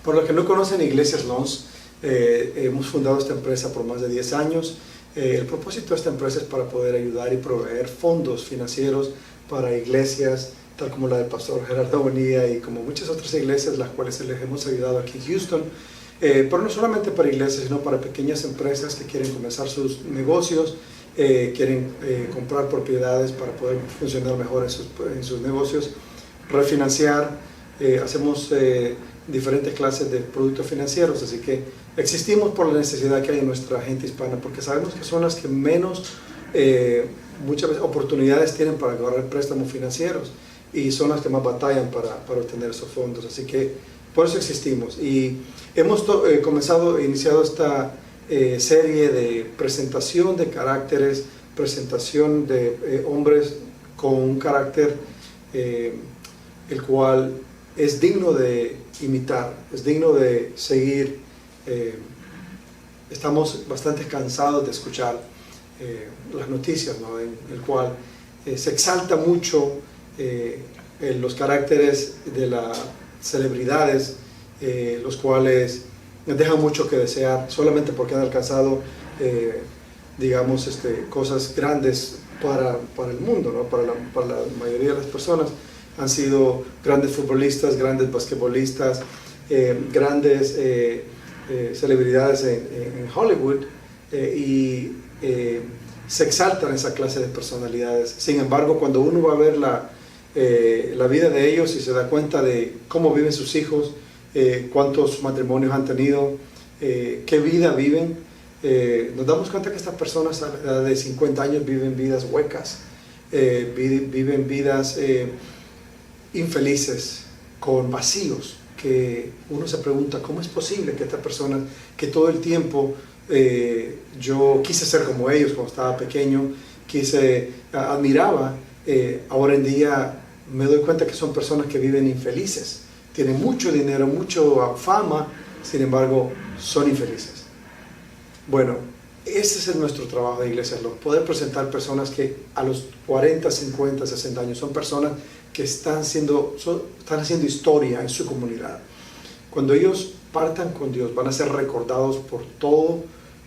Por los que no conocen Iglesias Loans, hemos fundado esta empresa por más de 10 años. El propósito de esta empresa es para poder ayudar y proveer fondos financieros para iglesias, tal como la del pastor Gerardo Bonilla y como muchas otras iglesias, las cuales les hemos ayudado aquí en Houston. Pero no solamente para iglesias, sino para pequeñas empresas que quieren comenzar sus negocios, quieren comprar propiedades para poder funcionar mejor en sus negocios, refinanciar. Hacemos diferentes clases de productos financieros, así que existimos por la necesidad que hay en nuestra gente hispana, porque sabemos que son las que menos muchas veces oportunidades tienen para agarrar préstamos financieros y son las que más batallan para obtener esos fondos, así que por eso existimos. Y hemos iniciado esta serie de presentación de caracteres, presentación de hombres con un carácter el cual es digno de imitar, es digno de seguir. Estamos bastante cansados de escuchar las noticias, ¿no? En el cual se exalta mucho los caracteres de las celebridades, los cuales dejan mucho que desear solamente porque han alcanzado digamos cosas grandes para el mundo, ¿no? Para la mayoría de las personas. Han sido grandes futbolistas, grandes basquetbolistas, grandes celebridades en Hollywood y se exaltan esa clase de personalidades. Sin embargo, cuando uno va a ver la vida de ellos y se da cuenta de cómo viven sus hijos, cuántos matrimonios han tenido, qué vida viven, nos damos cuenta que estas personas a la edad de 50 años viven vidas huecas, viven vidas infelices, con vacíos, que uno se pregunta cómo es posible que estas personas que todo el tiempo yo quise ser como ellos cuando estaba pequeño, admiraba, ahora en día me doy cuenta que son personas que viven infelices, tienen mucho dinero, mucha fama, sin embargo son infelices. Bueno, ese es nuestro trabajo de Iglesias Loans, poder presentar personas que a los 40, 50, 60 años son personas que están haciendo historia en su comunidad. Cuando ellos partan con Dios, van a ser recordados por todo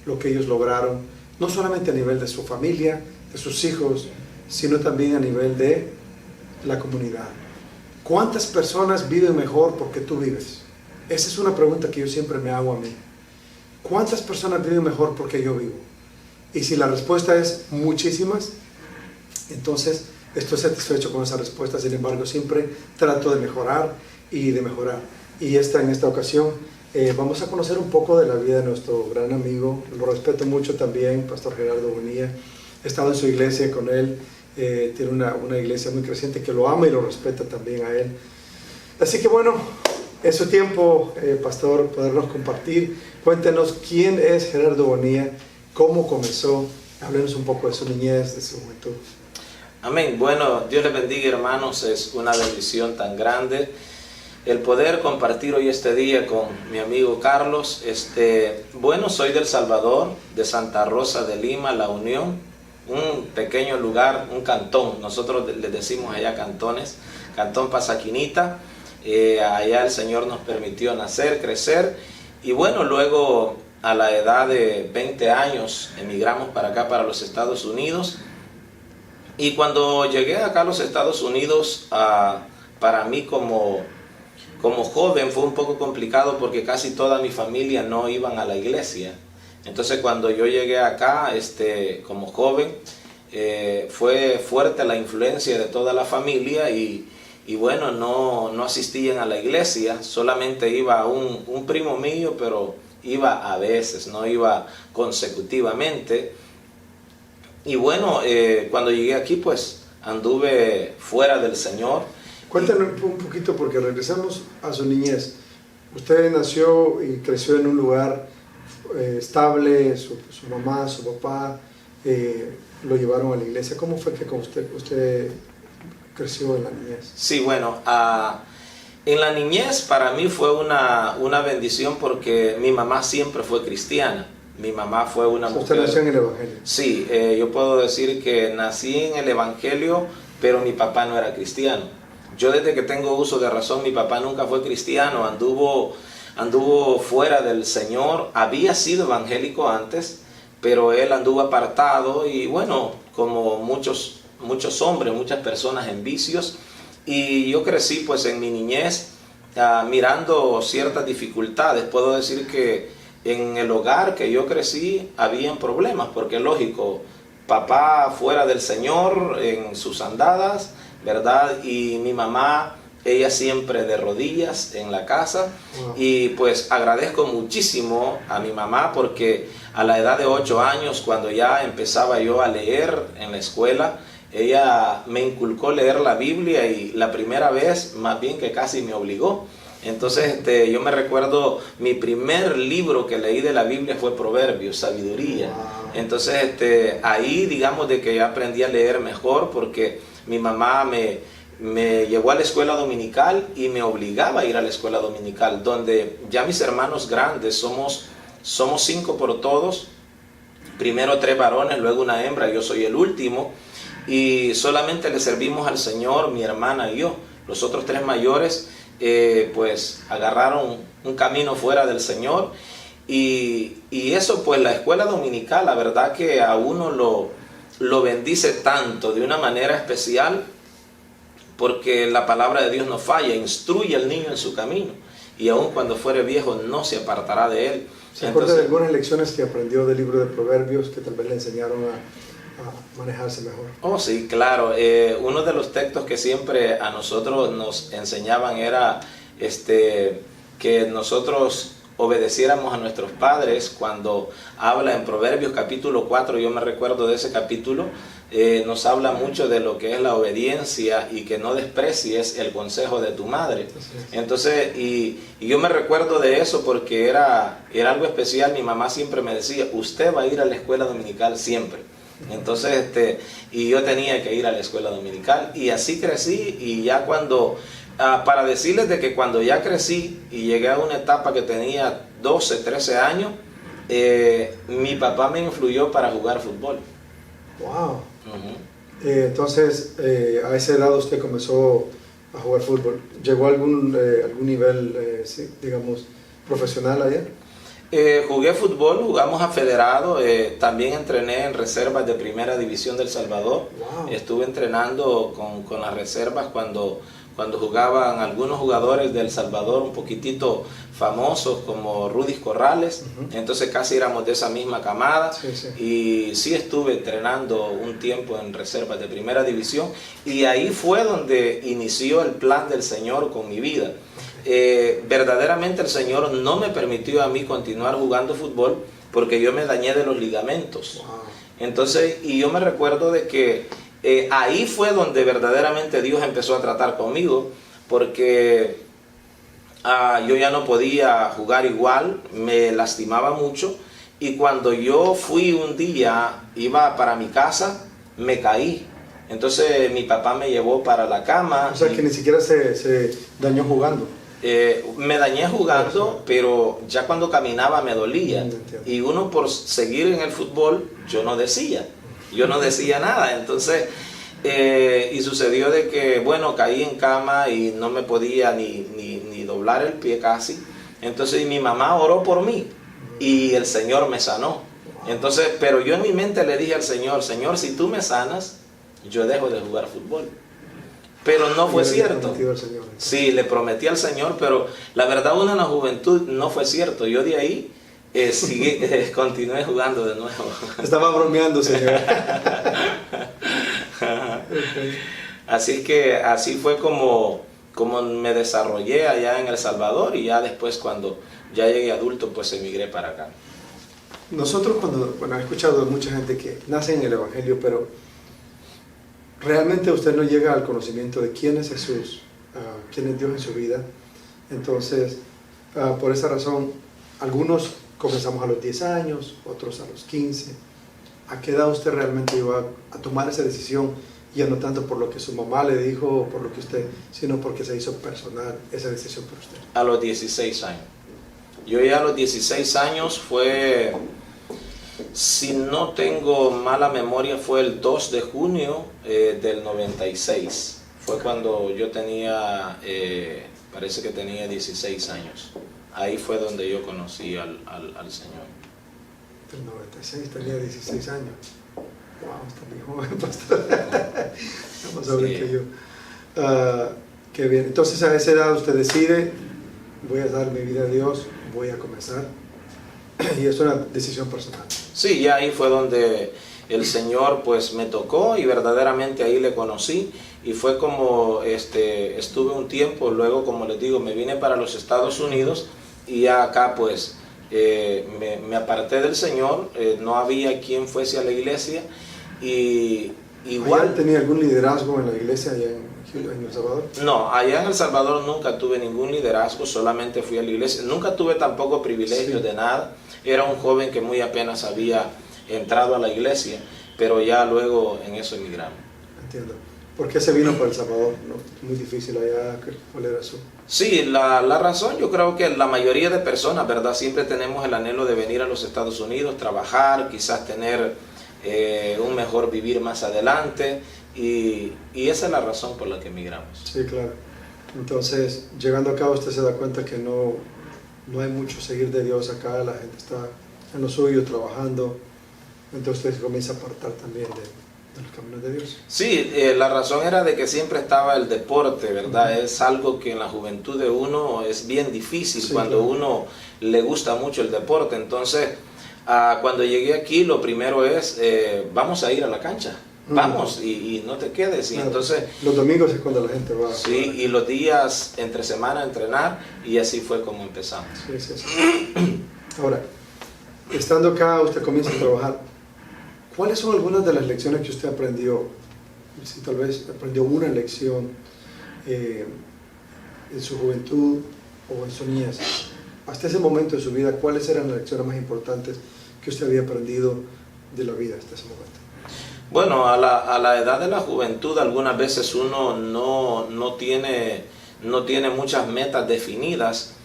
lo que ellos lograron, no solamente a nivel de su familia, de sus hijos, sino también a nivel de la comunidad. ¿Cuántas personas viven mejor porque tú vives? Esa es una pregunta que yo siempre me hago a mí. ¿Cuántas personas viven mejor porque yo vivo? Y si la respuesta es muchísimas, entonces estoy satisfecho con esa respuesta. Sin embargo, siempre trato de mejorar y de mejorar. Y en esta ocasión vamos a conocer un poco de la vida de nuestro gran amigo. Lo respeto mucho también, Pastor Gerardo Bonilla. He estado en su iglesia con él. Tiene una iglesia muy creciente que lo ama y lo respeta también a él. Así que bueno, es su tiempo, Pastor, podernos compartir. Cuéntenos quién es Gerardo Bonilla, cómo comenzó. Háblenos un poco de su niñez, de su juventud. Amén. Bueno, Dios les bendiga, hermanos. Es una bendición tan grande el poder compartir hoy este día con mi amigo Carlos. Bueno, soy del Salvador, de Santa Rosa de Lima, La Unión, un pequeño lugar, un cantón. Nosotros les decimos allá cantones, Cantón Pasaquinita. Allá el Señor nos permitió nacer, crecer, y bueno, luego a la edad de 20 años emigramos para acá, para los Estados Unidos. Y cuando llegué acá a los Estados Unidos, para mí como joven fue un poco complicado porque casi toda mi familia no iban a la iglesia. Entonces cuando yo llegué acá como joven, fue fuerte la influencia de toda la familia y bueno, no asistían a la iglesia, solamente iba un primo mío, pero iba a veces, no iba consecutivamente. Y bueno, cuando llegué aquí, pues anduve fuera del Señor. Cuéntanos un poquito, porque regresamos a su niñez. Usted nació y creció en un lugar estable, su mamá, su papá lo llevaron a la iglesia. ¿Cómo fue que usted creció en la niñez? Sí, bueno, en la niñez para mí fue una bendición porque mi mamá siempre fue cristiana. Mi mamá fue una mujer... ¿Usted nació en el Evangelio? Sí, yo puedo decir que nací en el Evangelio, pero mi papá no era cristiano. Yo desde que tengo uso de razón, mi papá nunca fue cristiano, anduvo fuera del Señor, había sido evangélico antes, pero él anduvo apartado y bueno, como muchos hombres, muchas personas en vicios, y yo crecí pues en mi niñez mirando ciertas dificultades. Puedo decir que en el hogar que yo crecí habían problemas, porque lógico, papá fuera del Señor en sus andadas, ¿verdad? Y mi mamá, ella siempre de rodillas en la casa. Wow. Y pues agradezco muchísimo a mi mamá porque a la edad de 8 años, cuando ya empezaba yo a leer en la escuela, ella me inculcó leer la Biblia y la primera vez más bien que casi me obligó. Entonces yo me recuerdo, mi primer libro que leí de la Biblia fue Proverbios, Sabiduría. Wow. Entonces ahí digamos de que aprendí a leer mejor porque mi mamá me llevó a la escuela dominical y me obligaba a ir a la escuela dominical, donde ya mis hermanos grandes, somos 5 por todos, primero 3 varones, luego una hembra, yo soy el último, y solamente le servimos al Señor, mi hermana y yo. Los otros 3 mayores pues agarraron un camino fuera del Señor, y eso pues la escuela dominical, la verdad que a uno lo bendice tanto, de una manera especial, porque la palabra de Dios no falla, instruye al niño en su camino, y aun cuando fuere viejo no se apartará de él. ¿Se acuerda de algunas lecciones que aprendió del libro de Proverbios que tal vez le enseñaron a manejarse mejor? Oh sí, claro. Uno de los textos que siempre a nosotros nos enseñaban era que nosotros obedeciéramos a nuestros padres. Cuando habla en Proverbios capítulo 4, yo me recuerdo de ese capítulo, nos habla mucho de lo que es la obediencia y que no desprecies el consejo de tu madre. Entonces, y yo me recuerdo de eso porque era algo especial. Mi mamá siempre me decía, usted va a ir a la escuela dominical siempre. Entonces, y yo tenía que ir a la escuela dominical, y así crecí. Y ya cuando, para decirles de que cuando ya crecí y llegué a una etapa que tenía 12, 13 años, mi papá me influyó para jugar fútbol. Wow. Entonces, a esa edad usted comenzó a jugar fútbol. ¿Llegó a algún nivel, sí, digamos, profesional allá? Jugué fútbol, jugamos a federado, también entrené en reservas de Primera División del Salvador. Wow. Estuve entrenando con las reservas cuando jugaban algunos jugadores del Salvador un poquitito famosos como Rudy Corrales. Entonces casi éramos de esa misma camada. Sí, sí. Y sí estuve entrenando un tiempo en reservas de Primera División, y ahí fue donde inició el plan del Señor con mi vida. Verdaderamente el Señor no me permitió a mí continuar jugando fútbol porque yo me dañé de los ligamentos. Wow. Entonces, y yo me recuerdo de que ahí fue donde verdaderamente Dios empezó a tratar conmigo, porque yo ya no podía jugar igual, me lastimaba mucho, y cuando yo fui un día, iba para mi casa, me caí. Entonces mi papá me llevó para la cama. O sea que ni siquiera se dañó jugando. Me dañé jugando, pero ya cuando caminaba me dolía. Y uno, por seguir en el fútbol, yo no decía nada. Entonces, y sucedió de que, bueno, caí en cama y no me podía ni doblar el pie casi. Entonces mi mamá oró por mí y el Señor me sanó. Entonces, pero yo en mi mente le dije al Señor, Señor, si tú me sanas, yo dejo de jugar fútbol. Pero no fue cierto. Sí, le prometí al Señor, pero la verdad, uno en la juventud no fue cierto. Yo de ahí continué jugando de nuevo. Estaba bromeando, señor. Okay. Así que así fue como me desarrollé allá en El Salvador, y ya después, cuando ya llegué adulto, pues emigré para acá. Nosotros he escuchado de mucha gente que nace en el Evangelio, pero realmente usted no llega al conocimiento de quién es Jesús, quién es Dios en su vida. Entonces, por esa razón, algunos comenzamos a los 10 años, otros a los 15. ¿A qué edad usted realmente iba a tomar esa decisión? Ya no tanto por lo que su mamá le dijo o por lo que usted, sino porque se hizo personal esa decisión por usted. A los 16 años. Yo ya a los 16 años fue, si no tengo mala memoria, fue el 2 de junio del 96. Fue cuando yo tenía, parece que tenía 16 años. Ahí fue donde yo conocí al Señor. Del 96 tenía 16 años. Wow, está muy joven, pastor. Más joven que yo. Qué bien. Entonces a esa edad usted decide, voy a dar mi vida a Dios, voy a comenzar. Y es una decisión personal. Sí, y ahí fue donde el Señor pues me tocó y verdaderamente ahí le conocí. Y fue como estuve un tiempo, luego como les digo, me vine para los Estados Unidos y ya acá pues me aparté del Señor, no había quien fuese a la iglesia y igual... ¿Tenía algún liderazgo en la iglesia allá en El Salvador? No, allá en El Salvador nunca tuve ningún liderazgo, solamente fui a la iglesia, nunca tuve tampoco privilegios de nada, era un joven que muy apenas había entrado a la iglesia, pero ya luego en eso emigramos. Entiendo. ¿Por qué se vino para El Salvador? ¿No? Muy difícil allá, ¿cuál era su...? Sí, la razón, yo creo que la mayoría de personas, ¿verdad? Siempre tenemos el anhelo de venir a los Estados Unidos, trabajar, quizás tener un mejor vivir más adelante, y esa es la razón por la que emigramos. Sí, claro. Entonces, llegando acá usted se da cuenta que no hay mucho seguir de Dios acá, la gente está en lo suyo, trabajando, entonces usted se comienza a apartar también de los caminos de Dios. Sí, la razón era de que siempre estaba el deporte, ¿verdad? Es algo que en la juventud de uno es bien difícil, cuando uno le gusta mucho el deporte. Entonces, cuando llegué aquí, lo primero es, vamos a ir a la cancha, vamos y no te quedes. Y entonces, los domingos es cuando la gente va. Sí, y los días entre semana a entrenar, y así fue como empezamos. Sí. Ahora, estando acá, usted comienza a trabajar. ¿Cuáles son algunas de las lecciones que usted aprendió? Si tal vez aprendió una lección en su juventud o en su niñez. Hasta ese momento de su vida, ¿cuáles eran las lecciones más importantes que usted había aprendido de la vida hasta ese momento? Bueno, a la edad de la juventud algunas veces uno no tiene muchas metas definidas.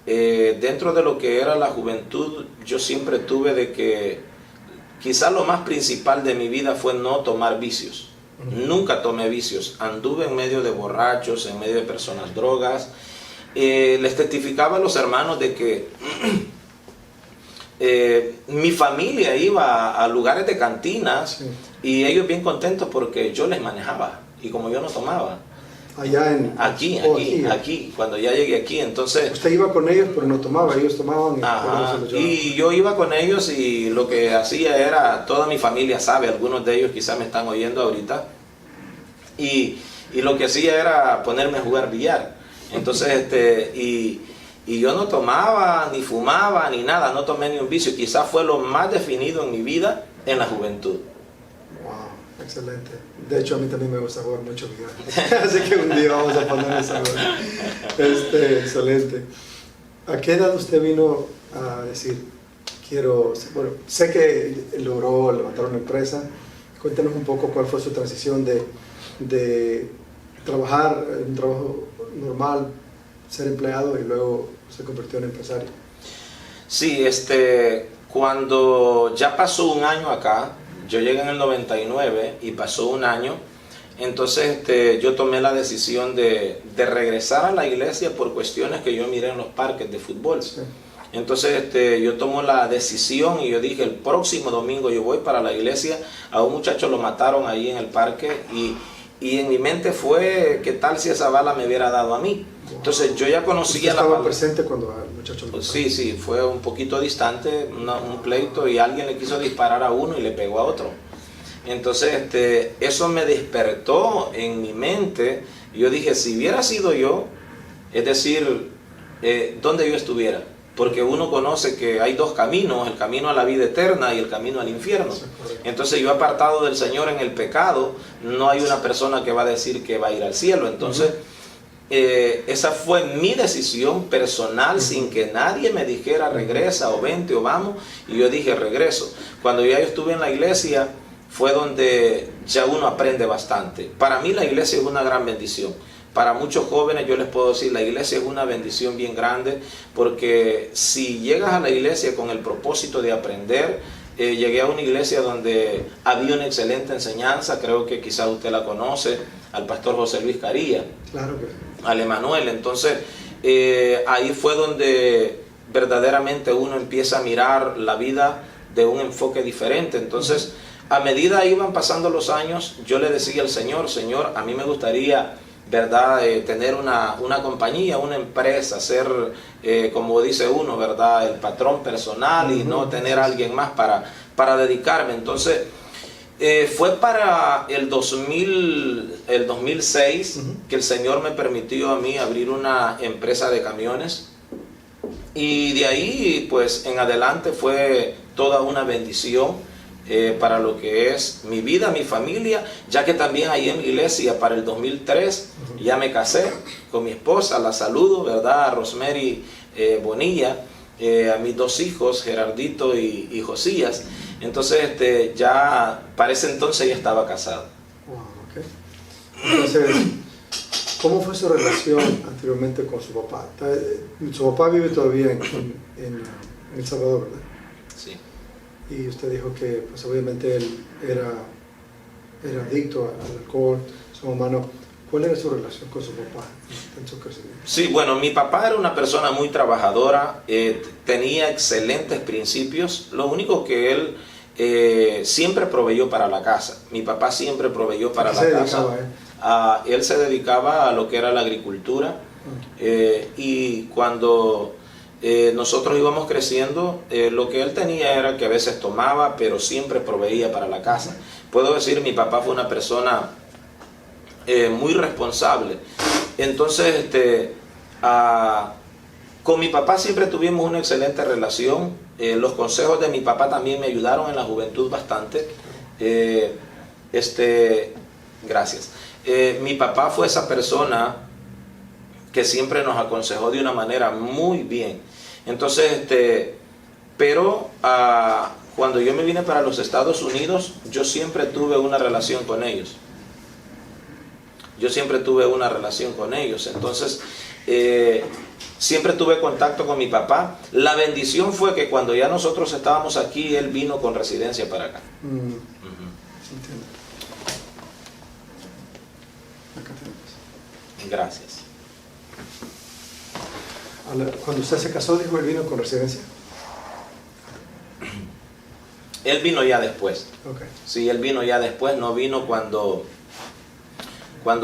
Dentro de lo que era la juventud, yo siempre tuve de que quizás lo más principal de mi vida fue no tomar vicios. Nunca tomé vicios. Anduve en medio de borrachos, en medio de personas drogas. Les testificaba a los hermanos de que mi familia iba a lugares de cantinas y ellos bien contentos porque yo les manejaba y como yo no tomaba. Allá en... Aquí, cuando ya llegué aquí, entonces... Usted iba con ellos, pero no tomaba, ellos tomaban. Y yo iba con ellos y lo que hacía era, toda mi familia sabe, algunos de ellos quizás me están oyendo ahorita, y lo que hacía era ponerme a jugar billar. Entonces, y yo no tomaba, ni fumaba, ni nada, no tomé ni un vicio, quizás fue lo más definido en mi vida en la juventud. Wow, excelente. De hecho, a mí también me gusta jugar mucho billar. Así que un día vamos a ponernos a jugar. Excelente. ¿A qué edad usted vino a decir, bueno, sé que logró levantar una empresa? Cuéntanos un poco cuál fue su transición de trabajar en un trabajo normal, ser empleado y luego se convirtió en empresario. Sí, cuando ya pasó un año acá, yo llegué en el 99 y pasó un año, entonces yo tomé la decisión de regresar a la iglesia por cuestiones que yo miré en los parques de fútbol. Sí. Entonces yo tomo la decisión y yo dije, el próximo domingo yo voy para la iglesia. A un muchacho lo mataron ahí en el parque y en mi mente fue, ¿qué tal si esa bala me hubiera dado a mí? Entonces yo ya conocía la ¿Estaba presente cuando el muchacho lo mataron? Sí, fue un poquito distante, un pleito, y alguien le quiso disparar a uno y le pegó a otro. Entonces eso me despertó en mi mente. Yo dije, si hubiera sido yo, es decir, ¿dónde yo estuviera? Porque uno conoce que hay dos caminos, el camino a la vida eterna y el camino al infierno. Entonces yo, apartado del Señor en el pecado, no hay una persona que va a decir que va a ir al cielo. Entonces esa fue mi decisión personal, sin que nadie me dijera regresa o vente o vamos, y yo dije regreso. Cuando ya yo estuve en la iglesia fue donde ya uno aprende bastante. Para mí la iglesia es una gran bendición. Para muchos jóvenes yo les puedo decir, la iglesia es una bendición bien grande, porque si llegas a la iglesia con el propósito de aprender, llegué a una iglesia donde había una excelente enseñanza, creo que quizás usted la conoce, al pastor José Luis Caría, Claro que al Emanuel. Entonces, ahí fue donde verdaderamente uno empieza a mirar la vida de un enfoque diferente. Entonces, a medida iban pasando los años, yo le decía al Señor, Señor, a mí me gustaría, ¿verdad?, tener una compañía, una empresa, ser, como dice uno, ¿verdad?, el patrón personal y no tener a alguien más para dedicarme. Entonces, fue para el 2006 que el Señor me permitió a mí abrir una empresa de camiones, y de ahí pues en adelante fue toda una bendición para lo que es mi vida, mi familia, ya que también ahí en mi iglesia para el 2003 ya me casé con mi esposa, la saludo, ¿verdad?, a Rosemary Bonilla, a mis 2 hijos, Gerardito y Josías. Entonces ya para ese entonces ya estaba casado. Wow, okay. Entonces, ¿cómo fue su relación anteriormente con su papá? Su papá vive todavía en El Salvador, ¿verdad? Sí. Y usted dijo que pues obviamente él era adicto al alcohol, su mamá no. ¿Cuál era su relación con su papá en su crecimiento? Sí, bueno, mi papá era una persona muy trabajadora, tenía excelentes principios. Lo único que él siempre proveyó para la casa. Mi papá siempre proveyó para la casa. Él se dedicaba a lo que era la agricultura, y cuando nosotros íbamos creciendo, lo que él tenía era que a veces tomaba, pero siempre proveía para la casa. Puedo decir, mi papá fue una persona muy responsable. Entonces, con mi papá siempre tuvimos una excelente relación. Los consejos de mi papá también me ayudaron en la juventud bastante. Gracias. Mi papá fue esa persona que siempre nos aconsejó de una manera muy bien. Entonces, pero cuando yo me vine para los Estados Unidos, yo siempre tuve una relación con ellos. Entonces, siempre tuve contacto con mi papá. La bendición fue que cuando ya nosotros estábamos aquí, él vino con residencia para acá. Entiendo. Gracias. Cuando usted se casó, dijo, él vino con residencia. Él vino ya después. Okay. Sí, él vino ya después, no vino cuando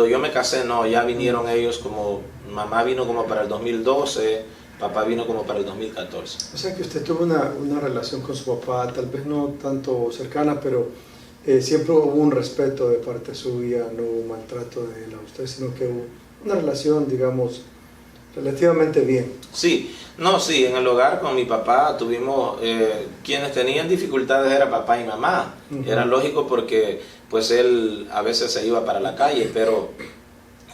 yo me casé, no, ya vinieron ellos, como mamá vino como para el 2012, papá vino como para el 2014. O sea que usted tuvo una relación con su papá, tal vez no tanto cercana, pero siempre hubo un respeto de parte suya, no hubo maltrato de él a usted, sino que hubo una relación, digamos, relativamente bien. Sí, en el hogar con mi papá tuvimos, quienes tenían dificultades era papá y mamá. Era lógico porque pues él a veces se iba para la calle, pero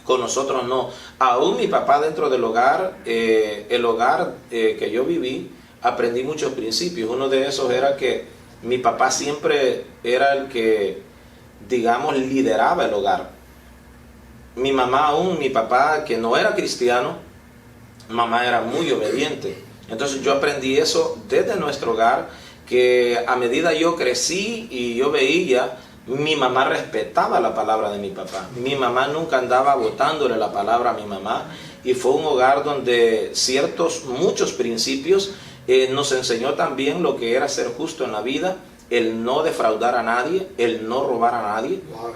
con nosotros no. Aún mi papá dentro del hogar, que yo viví, aprendí muchos principios. Uno de esos era que mi papá siempre era el que, digamos, lideraba el hogar. Mi mamá aún, mi papá que no era cristiano, mamá era muy obediente. Entonces yo aprendí eso desde nuestro hogar, que a medida yo crecí y yo veía, mi mamá respetaba la palabra de mi papá. Mi mamá nunca andaba botándole la palabra a mi mamá, y fue un hogar donde muchos principios nos enseñó también lo que era ser justo en la vida, el no defraudar a nadie, el no robar a nadie. Wow,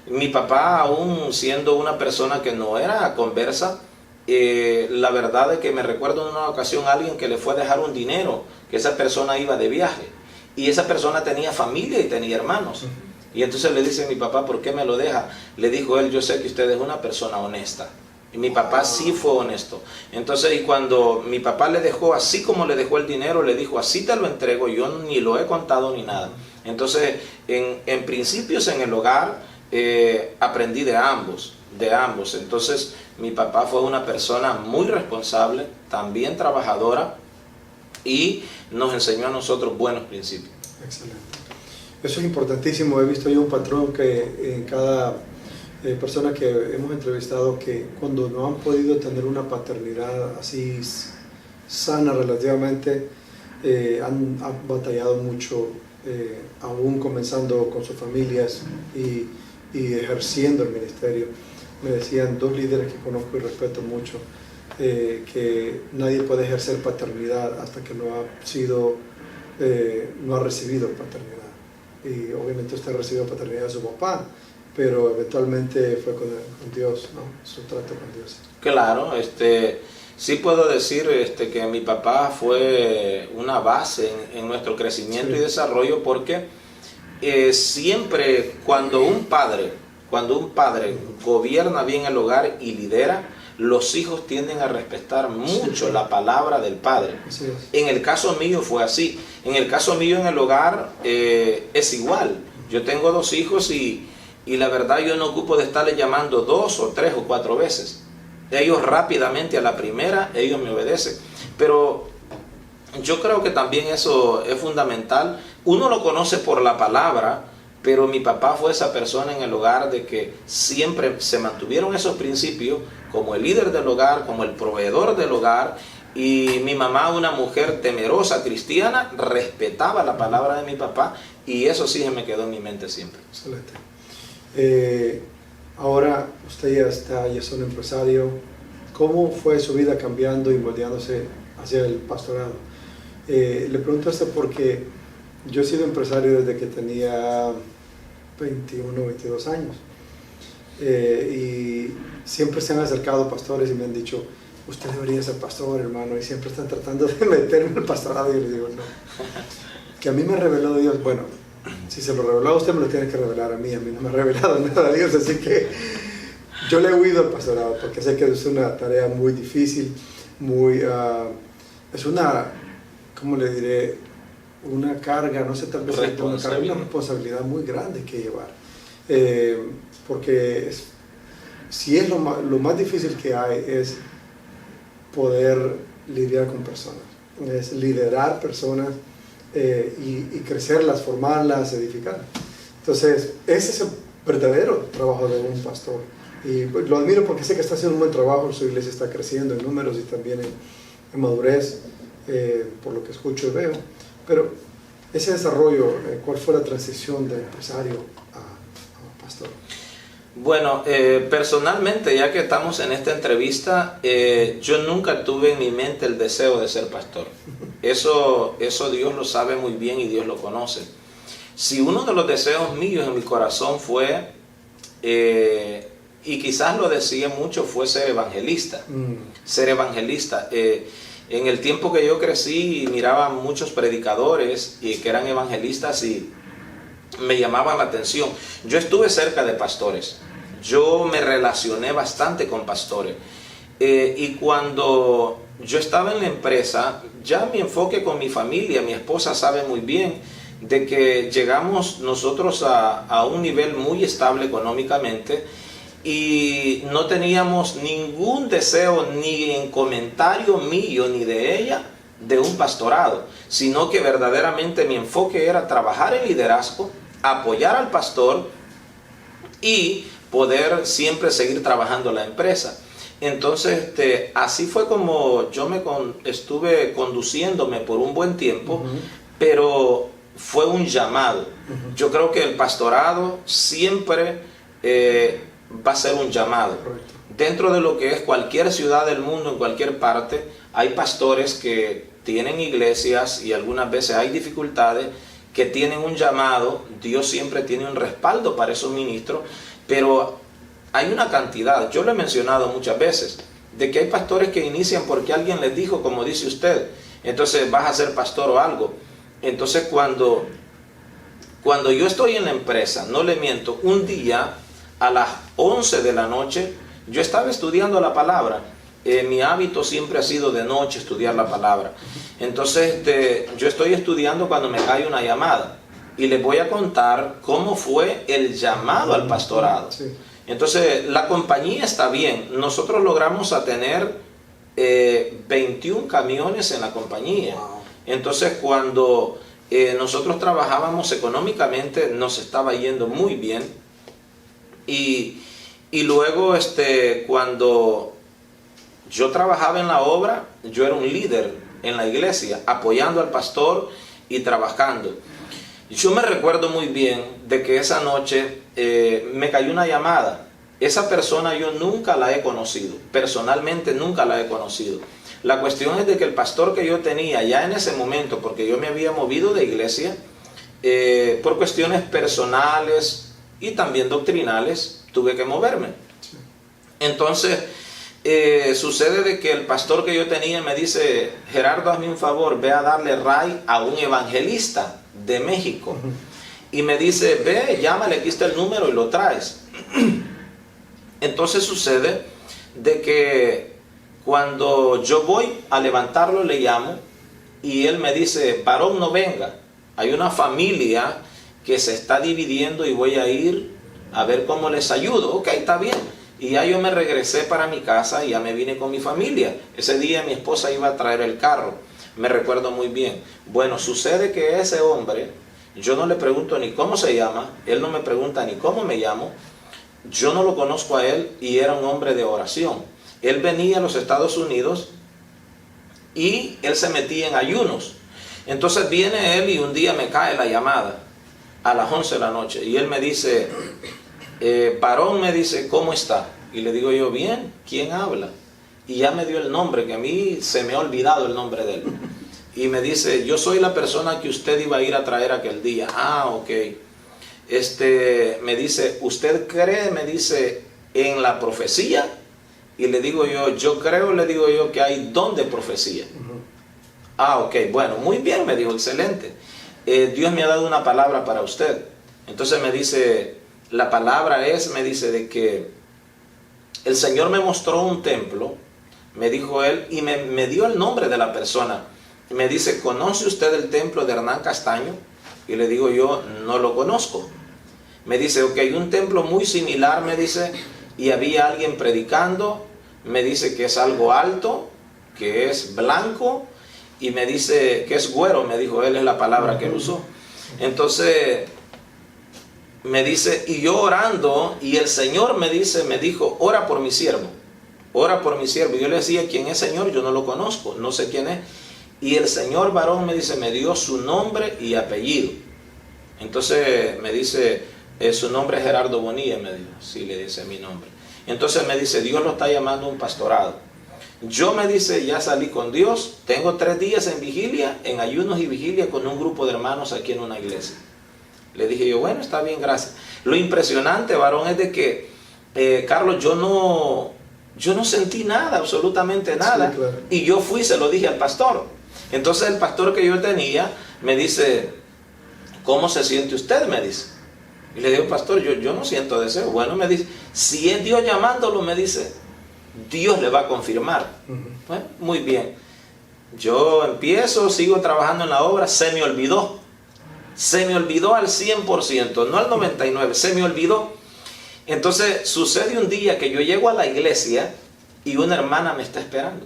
mi papá, aún siendo una persona que no era conversa, la verdad es que me recuerdo en una ocasión a alguien que le fue a dejar un dinero, que esa persona iba de viaje, y esa persona tenía familia y tenía hermanos. Y entonces le dice a mi papá, ¿por qué me lo deja? Le dijo él, yo sé que usted es una persona honesta. Y mi papá sí fue honesto. Entonces, y cuando mi papá le dejó, así como le dejó el dinero, le dijo, así te lo entrego, yo ni lo he contado ni nada. Entonces, en principios en el hogar, aprendí de ambos. Entonces, mi papá fue una persona muy responsable, también trabajadora, y nos enseñó a nosotros buenos principios. Excelente. Eso es importantísimo. He visto yo un patrón que en cada persona que hemos entrevistado, que cuando no han podido tener una paternidad así sana relativamente, han batallado mucho, aún comenzando con sus familias y ejerciendo el ministerio. Me decían dos líderes que conozco y respeto mucho, que nadie puede ejercer paternidad hasta que no ha recibido paternidad. Y obviamente usted recibió paternidad de su papá, pero eventualmente fue con Dios, ¿no? Su trato con Dios. Claro, sí puedo decir que mi papá fue una base en nuestro crecimiento y desarrollo, porque siempre cuando un padre gobierna bien el hogar y lidera, los hijos tienden a respetar mucho la palabra del padre. En el caso mío fue así. En el caso mío en el hogar es igual. Yo tengo 2 hijos y la verdad yo no ocupo de estarles llamando 2 o 3 o 4 veces. Ellos rápidamente a la primera, ellos me obedecen. Pero yo creo que también eso es fundamental. Uno lo conoce por la palabra, pero mi papá fue esa persona en el hogar de que siempre se mantuvieron esos principios como el líder del hogar, como el proveedor del hogar. Y mi mamá, una mujer temerosa, cristiana, respetaba la palabra de mi papá, y eso sí se me quedó en mi mente siempre. Excelente. Ahora usted ya es un empresario. ¿Cómo fue su vida cambiando y moldeándose hacia el pastorado? Le pregunto esto porque yo he sido empresario desde que tenía 21, 22 años. Y siempre se han acercado pastores y me han dicho, usted debería ser pastor, hermano, y siempre están tratando de meterme al pastorado, y yo les digo, no. Que a mí me reveló Dios. Bueno, si se lo reveló a usted, me lo tiene que revelar a mí no me ha revelado nada Dios, así que yo le he huido al pastorado, porque sé que es una tarea muy difícil, es una, ¿cómo le diré? Una carga, no sé, tal vez una responsabilidad muy grande que llevar, porque si es lo más difícil que hay es poder lidiar con personas, es liderar personas y crecerlas, formarlas, edificarlas. Entonces ese es el verdadero trabajo de un pastor, y lo admiro porque sé que está haciendo un buen trabajo. Su iglesia está creciendo en números y también en madurez, por lo que escucho y veo. Pero ese desarrollo, ¿cuál fue la transición de empresario a pastor? Bueno, personalmente, ya que estamos en esta entrevista, yo nunca tuve en mi mente el deseo de ser pastor. Eso Dios lo sabe muy bien y Dios lo conoce. Si uno de los deseos míos en mi corazón fue, y quizás lo decía mucho, fue ser evangelista. Ser evangelista. En el tiempo que yo crecí, miraba muchos predicadores que eran evangelistas y me llamaban la atención. Yo estuve cerca de pastores, yo me relacioné bastante con pastores, y cuando yo estaba en la empresa, ya mi enfoque con mi familia, mi esposa sabe muy bien de que llegamos nosotros a un nivel muy estable económicamente, y no teníamos ningún deseo, ni en comentario mío ni de ella, de un pastorado, sino que verdaderamente mi enfoque era trabajar en liderazgo, apoyar al pastor y poder siempre seguir trabajando la empresa. Entonces así fue como yo estuve conduciéndome por un buen tiempo, pero fue un llamado. Yo creo que el pastorado siempre va a ser un llamado. Correcto. Dentro de lo que es cualquier ciudad del mundo, en cualquier parte, hay pastores que tienen iglesias y algunas veces hay dificultades, que tienen un llamado. Dios siempre tiene un respaldo para esos ministros, pero hay una cantidad, yo lo he mencionado muchas veces, de que hay pastores que inician porque alguien les dijo, como dice usted, entonces vas a ser pastor o algo. Entonces cuando yo estoy en la empresa, no le miento, un día a las 11 de la noche, yo estaba estudiando la palabra. Mi hábito siempre ha sido de noche estudiar la palabra. Entonces yo estoy estudiando cuando me cae una llamada. Y les voy a contar cómo fue el llamado al pastorado. Sí. Entonces la compañía está bien. Nosotros logramos a tener 21 camiones en la compañía. Wow. Entonces cuando nosotros trabajábamos económicamente, nos estaba yendo muy bien. Y luego cuando yo trabajaba en la obra, yo era un líder en la iglesia, apoyando al pastor y trabajando. Yo me recuerdo muy bien de que esa noche me cayó una llamada. Esa persona yo nunca la he conocido, personalmente nunca la he conocido. La cuestión es de que el pastor que yo tenía ya en ese momento, porque yo me había movido de iglesia, por cuestiones personales y también doctrinales, tuve que moverme. Entonces, sucede de que el pastor que yo tenía me dice: Gerardo, hazme un favor, ve a darle ray a un evangelista de México. Y me dice: ve, llámale, aquí está el número y lo traes. Entonces sucede de que cuando yo voy a levantarlo, le llamo y él me dice: varón, no venga, hay una familia que se está dividiendo y voy a ir a ver cómo les ayudo. Ok, está bien. Y ya yo me regresé para mi casa y ya me vine con mi familia. Ese día mi esposa iba a traer el carro, me recuerdo muy bien. Bueno, sucede que ese hombre, yo no le pregunto ni cómo se llama, él no me pregunta ni cómo me llamo, yo no lo conozco a él, y era un hombre de oración. Él venía a los Estados Unidos y él se metía en ayunos. Entonces viene él y un día me cae la llamada a las 11 de la noche y él me dice: varón, me dice, ¿cómo está? Y le digo yo: bien. ¿Quién habla? Y ya me dio el nombre, que a mí se me ha olvidado el nombre de él. Y me dice: yo soy la persona que usted iba a ir a traer aquel día. Ah, ok. Me dice: ¿usted cree, me dice, en la profecía? Y le digo yo creo, le digo yo, que hay don de profecía. Ah, ok, bueno, muy bien, me dijo, excelente. Dios me ha dado una palabra para usted. Entonces me dice, la palabra es, me dice, de que el Señor me mostró un templo, me dijo él, y me dio el nombre de la persona. Me dice: ¿conoce usted el templo de Hernán Castaño? Y le digo yo: no lo conozco. Me dice: ok, un templo muy similar, me dice, y había alguien predicando, me dice que es algo alto, que es blanco, y me dice que es güero, me dijo él, es la palabra que él usó. Entonces me dice, y yo orando, y el Señor me dijo: ora por mi siervo, ora por mi siervo. Y yo le decía: ¿quién es, Señor? Yo no lo conozco, no sé quién es. Y el Señor, varón, me dice, me dio su nombre y apellido. Entonces me dice: su nombre es Gerardo Bonilla, me dijo. Sí, le dice mi nombre. Entonces me dice: Dios lo está llamando a un pastorado. Yo, me dice, ya salí con Dios, tengo 3 días en vigilia, en ayunos y vigilia con un grupo de hermanos aquí en una iglesia. Le dije yo: bueno, está bien, gracias. Lo impresionante, varón, es de que, Carlos, yo no sentí nada, absolutamente nada. Sí, claro. Y yo fui, se lo dije al pastor. Entonces el pastor que yo tenía me dice: ¿cómo se siente usted? Me dice. Y le digo: pastor, yo no siento deseo. Bueno, me dice, si es Dios llamándolo, me dice, Dios le va a confirmar. Bueno, muy bien. Yo empiezo, sigo trabajando en la obra, se me olvidó al 100%, no al 99%, se me olvidó. Entonces sucede un día que yo llego a la iglesia y una hermana me está esperando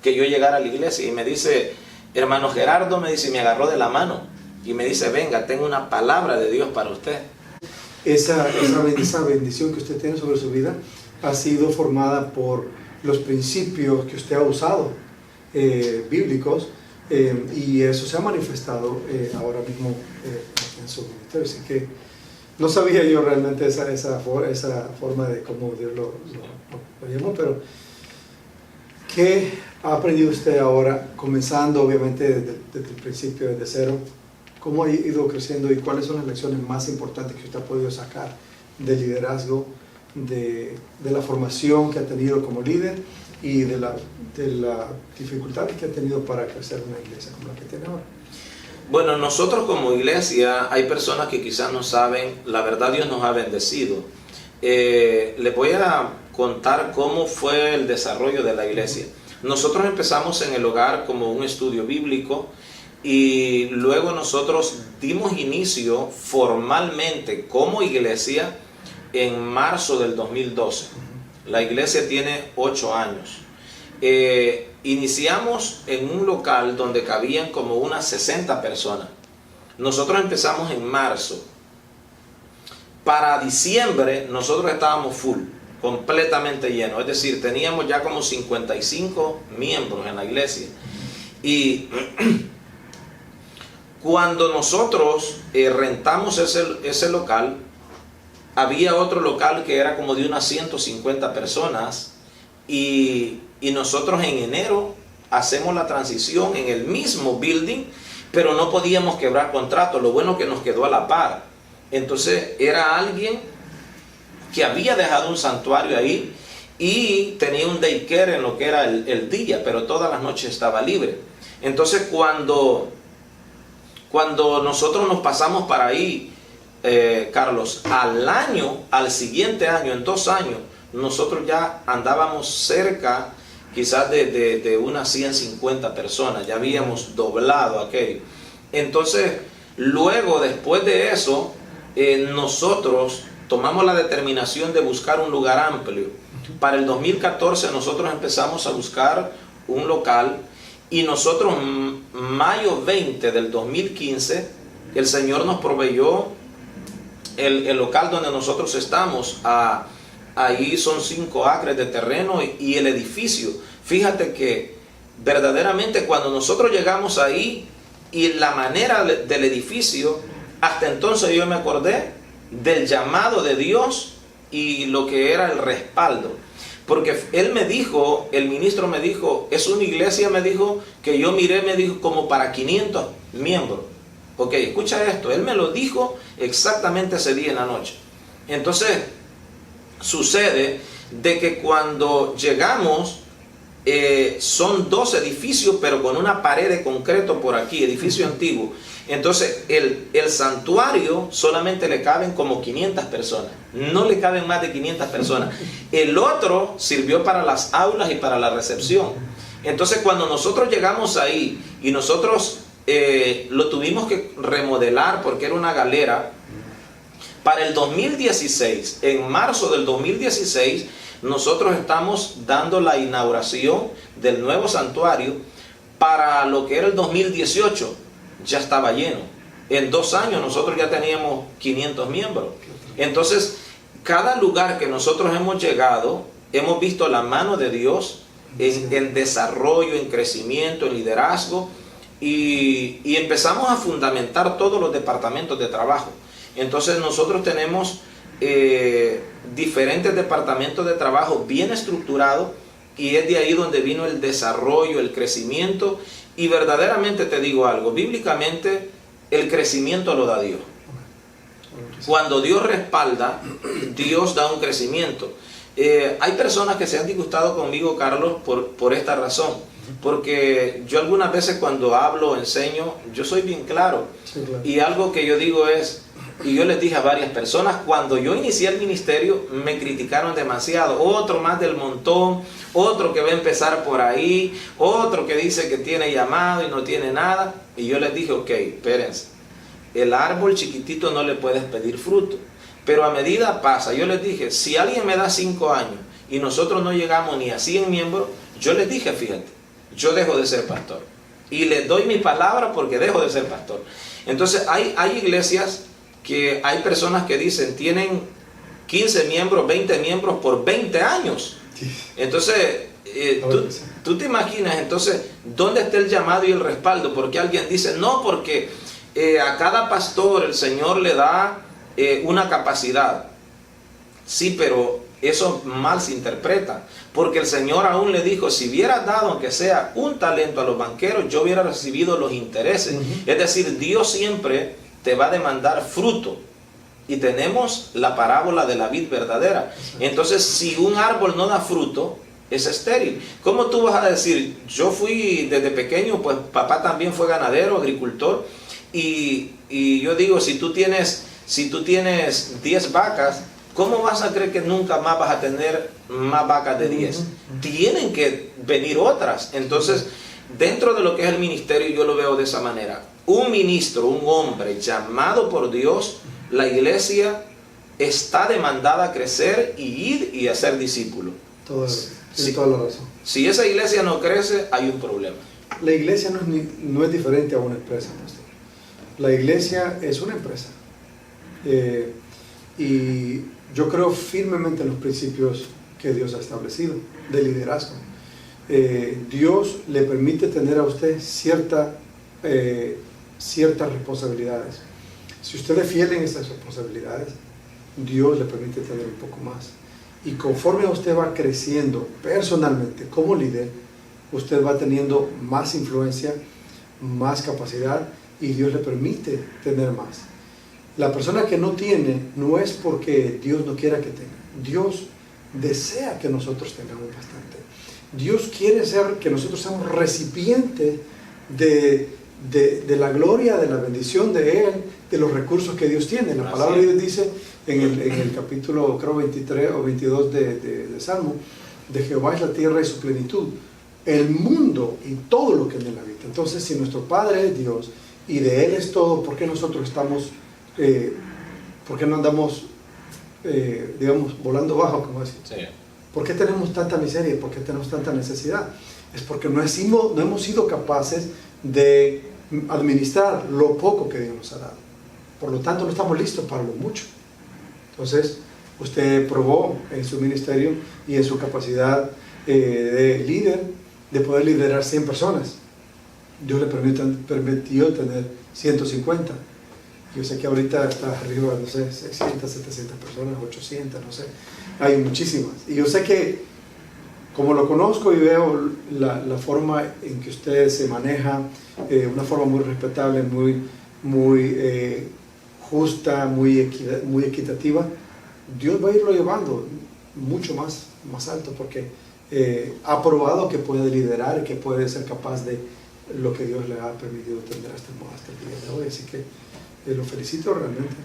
que yo llegara a la iglesia, y me dice: hermano Gerardo, me dice, y me agarró de la mano y me dice: venga, tengo una palabra de Dios para usted. Esa bendición que usted tiene sobre su vida ha sido formada por los principios que usted ha usado, bíblicos, y eso se ha manifestado ahora mismo en su ministerio. Así que no sabía yo realmente esa forma de cómo Dios lo llamó, pero ¿qué ha aprendido usted ahora, comenzando obviamente desde el principio, desde cero? ¿Cómo ha ido creciendo y cuáles son las lecciones más importantes que usted ha podido sacar del liderazgo, de la formación que ha tenido como líder y de las dificultades que ha tenido para crecer una iglesia como la que tiene ahora? Bueno, nosotros como iglesia, hay personas que quizás no saben, la verdad Dios nos ha bendecido. Les voy a contar cómo fue el desarrollo de la iglesia. Nosotros empezamos en el hogar como un estudio bíblico, y luego nosotros dimos inicio formalmente como iglesia en marzo del 2012. La iglesia tiene 8 años. Iniciamos en un local donde cabían como unas 60 personas. Nosotros empezamos en marzo. Para diciembre nosotros estábamos full, completamente llenos. Es decir, teníamos ya como 55 miembros en la iglesia. Y cuando nosotros rentamos ese local, había otro local que era como de unas 150 personas y nosotros en enero hacemos la transición en el mismo building, pero no podíamos quebrar contrato. Lo bueno que nos quedó a la par. Entonces era alguien que había dejado un santuario ahí y tenía un daycare en lo que era el día, pero todas las noches estaba libre. Entonces cuando nosotros nos pasamos para ahí, Carlos, al siguiente año, en 2 años, nosotros ya andábamos cerca quizás de unas 150 personas, ya habíamos doblado aquello. Entonces, luego, después de eso, nosotros tomamos la determinación de buscar un lugar amplio. Para el 2014 nosotros empezamos a buscar un local y nosotros, mayo 20 del 2015, el Señor nos proveyó el local donde nosotros estamos. Ahí son 5 acres de terreno y el edificio. Fíjate que verdaderamente cuando nosotros llegamos ahí y la manera del edificio, hasta entonces yo me acordé del llamado de Dios y lo que era el respaldo. Porque él me dijo, el ministro me dijo, es una iglesia, me dijo, que yo miré, me dijo, como para 500 miembros. Ok, escucha esto, él me lo dijo exactamente ese día en la noche. Entonces, sucede de que cuando llegamos, son 2 edificios, pero con una pared de concreto por aquí, edificio antiguo. Entonces, el santuario solamente le caben como 500 personas. No le caben más de 500 personas. El otro sirvió para las aulas y para la recepción. Entonces, cuando nosotros llegamos ahí y nosotros lo tuvimos que remodelar porque era una galera, para el 2016, en marzo del 2016, nosotros estamos dando la inauguración del nuevo santuario. Para lo que era el 2018, ya estaba lleno. En 2 años nosotros ya teníamos 500 miembros. Entonces, cada lugar que nosotros hemos llegado, hemos visto la mano de Dios en desarrollo, en crecimiento, en liderazgo, y empezamos a fundamentar todos los departamentos de trabajo. Entonces nosotros tenemos diferentes departamentos de trabajo bien estructurados, y es de ahí donde vino el desarrollo, el crecimiento. Y verdaderamente te digo algo, bíblicamente el crecimiento lo da Dios. Cuando Dios respalda, Dios da un crecimiento. Hay personas que se han disgustado conmigo, Carlos, por esta razón. Porque yo algunas veces cuando hablo, enseño, yo soy bien claro. Sí, claro. Y algo que yo digo es, y yo les dije a varias personas, cuando yo inicié el ministerio, me criticaron demasiado. Otro más del montón, otro que va a empezar por ahí, otro que dice que tiene llamado y no tiene nada. Y yo les dije, ok, espérense, el árbol chiquitito no le puedes pedir fruto, pero a medida pasa. Yo les dije, si alguien me da 5 años y nosotros no llegamos ni a 100 miembros, yo les dije, fíjate, yo dejo de ser pastor. Y les doy mi palabra porque dejo de ser pastor. Entonces hay iglesias que hay personas que dicen, tienen 15 miembros, 20 miembros por 20 años. Entonces, tú te imaginas, entonces, ¿dónde está el llamado y el respaldo? Porque alguien dice, no, porque a cada pastor el Señor le da una capacidad. Sí, pero eso mal se interpreta, porque el Señor aún le dijo, si hubieras dado aunque sea un talento a los banqueros, yo hubiera recibido los intereses. Es decir, Dios siempre te va a demandar fruto. Y tenemos la parábola de la vid verdadera. Entonces, si un árbol no da fruto, es estéril. ¿Cómo tú vas a decir, yo fui desde pequeño, pues papá también fue ganadero, agricultor, y yo digo, si tú tienes 10 vacas, ¿cómo vas a creer que nunca más vas a tener más vacas de 10? Tienen que venir otras. Entonces, dentro de lo que es el ministerio, yo lo veo de esa manera. Un ministro, un hombre llamado por Dios, la iglesia está demandada a crecer y ir y a ser discípulo. Toda la razón. Si esa iglesia no crece, hay un problema. La iglesia no es diferente a una empresa, pastor. La iglesia es una empresa. Y yo creo firmemente en los principios que Dios ha establecido de liderazgo. Dios le permite tener a usted ciertas responsabilidades. Si usted es fiel en esas responsabilidades, Dios le permite tener un poco más. Y conforme usted va creciendo personalmente como líder, usted va teniendo más influencia, más capacidad, y Dios le permite tener más. La persona que no tiene no es porque Dios no quiera que tenga. Dios desea que nosotros tengamos bastante. Dios quiere que nosotros seamos recipientes de la gloria, de la bendición de Él, de los recursos que Dios tiene. La palabra de Dios dice en el capítulo, creo 23 o 22 de Salmo, de Jehová es la tierra y su plenitud, el mundo y todo lo que en él habita. Entonces, si nuestro Padre es Dios y de Él es todo, ¿por qué nosotros estamos, por qué no andamos, digamos, volando bajo, como decir? Sí. ¿Por qué tenemos tanta miseria? ¿Por qué tenemos tanta necesidad? Es porque no hemos sido capaces de administrar lo poco que Dios nos ha dado. Por lo tanto, no estamos listos para lo mucho. Entonces, usted probó en su ministerio y en su capacidad de líder, de poder liderar 100 personas. Dios le permitió tener 150. Yo sé que ahorita está arriba, no sé, 600, 700 personas, 800, no sé. Hay muchísimas. Y yo sé que, como lo conozco y veo la forma en que usted se maneja, una forma muy respetable, muy justa, muy equitativa, Dios va a irlo llevando mucho más alto, porque ha probado que puede liderar y que puede ser capaz de lo que Dios le ha permitido tener hasta el día de hoy. Así que lo felicito realmente.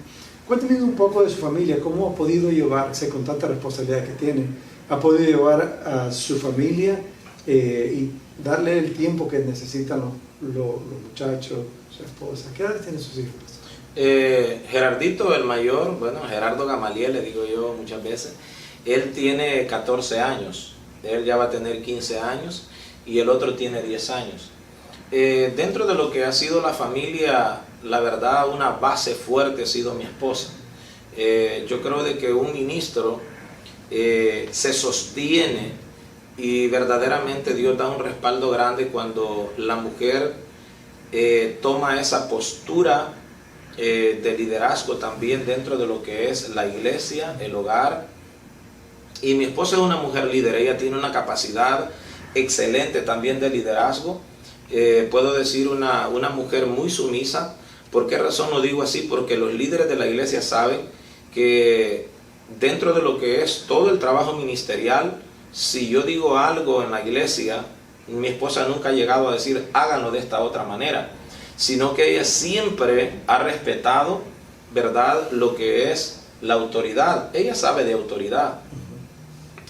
Cuénteme un poco de su familia, cómo ha podido llevarse con tanta responsabilidad que tiene, ha podido llevar a su familia y darle el tiempo que necesitan los muchachos, su esposa. ¿Qué edad tienen sus hijos? Gerardito, el mayor, bueno, Gerardo Gamaliel, le digo yo muchas veces, él tiene 14 años, él ya va a tener 15 años y el otro tiene 10 años. Dentro de lo que ha sido la familia, la verdad, una base fuerte ha sido mi esposa. Yo creo de que un ministro se sostiene y verdaderamente Dios da un respaldo grande cuando la mujer toma esa postura de liderazgo también dentro de lo que es la iglesia, el hogar. Y mi esposa es una mujer líder, ella tiene una capacidad excelente también de liderazgo. Puedo decir una mujer muy sumisa. ¿Por qué razón lo digo así? Porque los líderes de la iglesia saben que dentro de lo que es todo el trabajo ministerial, si yo digo algo en la iglesia, mi esposa nunca ha llegado a decir háganlo de esta otra manera, sino que ella siempre ha respetado, ¿verdad?, lo que es la autoridad. Ella sabe de autoridad.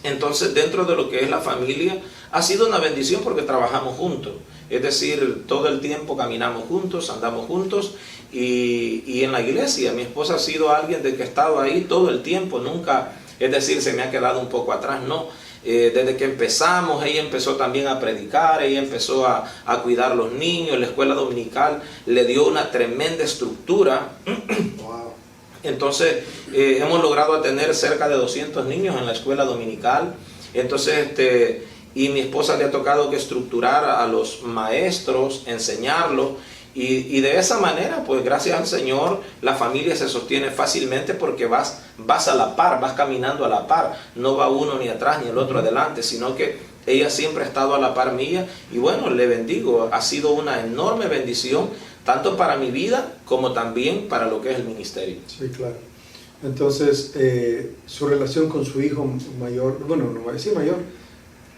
Entonces, dentro de lo que es la familia, ha sido una bendición porque trabajamos juntos. Es decir, todo el tiempo caminamos juntos, andamos juntos, y en la iglesia mi esposa ha sido alguien de que ha estado ahí todo el tiempo, nunca, es decir, se me ha quedado un poco atrás, no. Desde que empezamos, ella empezó también a predicar, ella empezó a cuidar a los niños, la escuela dominical le dio una tremenda estructura. Wow. Entonces, hemos logrado tener cerca de 200 niños en la escuela dominical. Entonces, y mi esposa le ha tocado que estructurar a los maestros, enseñarlos, y de esa manera, pues gracias al Señor, la familia se sostiene fácilmente porque vas a la par, vas caminando a la par, no va uno ni atrás ni el otro adelante, sino que ella siempre ha estado a la par mía, y bueno, le bendigo, ha sido una enorme bendición, tanto para mi vida como también para lo que es el ministerio. Sí, claro. Entonces, su relación con su hijo mayor, bueno, no voy a decir mayor,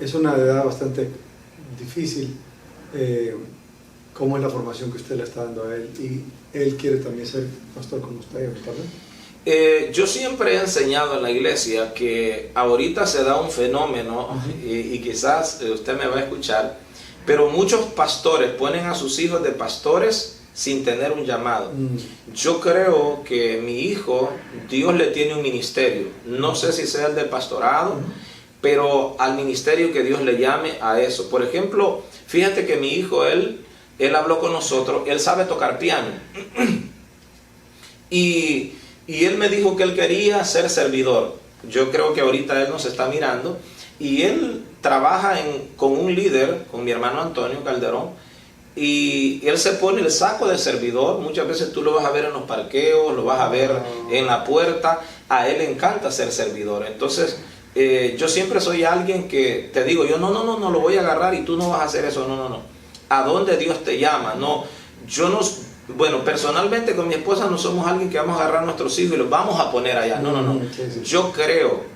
es una edad bastante difícil. ¿Cómo es la formación que usted le está dando a él? Y él quiere también ser pastor como usted, ¿verdad? Yo siempre he enseñado en la iglesia que ahorita se da un fenómeno, y quizás usted me va a escuchar, pero muchos pastores ponen a sus hijos de pastores sin tener un llamado. Yo creo que mi hijo, Dios le tiene un ministerio, no sé si sea el de pastorado, pero al ministerio que Dios le llame a eso. Por ejemplo, fíjate que mi hijo, él habló con nosotros, él sabe tocar piano. Y él me dijo que él quería ser servidor. Yo creo que ahorita él nos está mirando. Y él trabaja con un líder, con mi hermano Antonio Calderón, y él se pone el saco de servidor. Muchas veces tú lo vas a ver en los parqueos, lo vas a ver en la puerta. A él le encanta ser servidor. Entonces, yo siempre soy alguien que te digo, yo no lo voy a agarrar y tú no vas a hacer eso, no. ¿A dónde Dios te llama? No, yo no, bueno, personalmente con mi esposa no somos alguien que vamos a agarrar a nuestros hijos y los vamos a poner allá, no. Yo creo